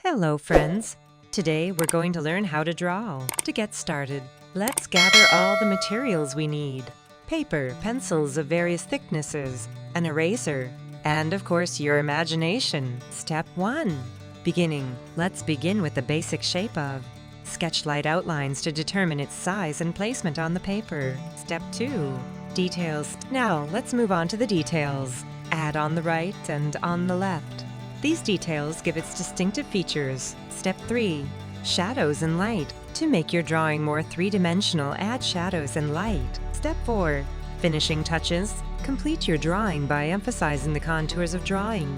Hello friends! Today we're going to learn how to draw. To get started, let's gather all the materials we need. Paper, pencils of various thicknesses, an eraser, and of course your imagination. Step 1. Beginning. Let's begin with the basic shape of. Sketch light outlines to determine its size and placement on the paper. Step 2. Details. Now let's move on to the details. Add on the right and on the left. These details give its distinctive features. Step 3. Shadows and light. To make your drawing more three-dimensional, add shadows and light. Step 4. Finishing touches. Complete your drawing by emphasizing the contours of drawing.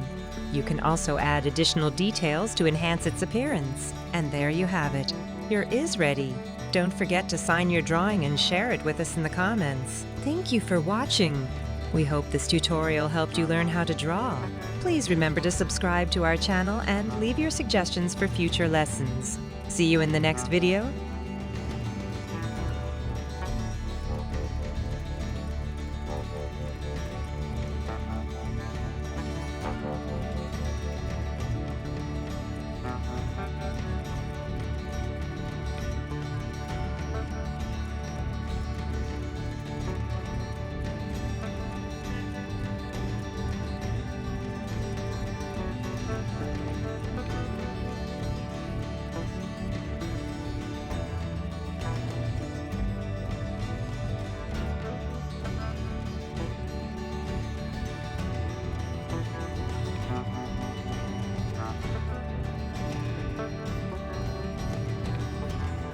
You can also add additional details to enhance its appearance. And there you have it. Your is ready. Don't forget to sign your drawing and share it with us in the comments. Thank you for watching. We hope this tutorial helped you learn how to draw. Please remember to subscribe to our channel and leave your suggestions for future lessons. See you in the next video.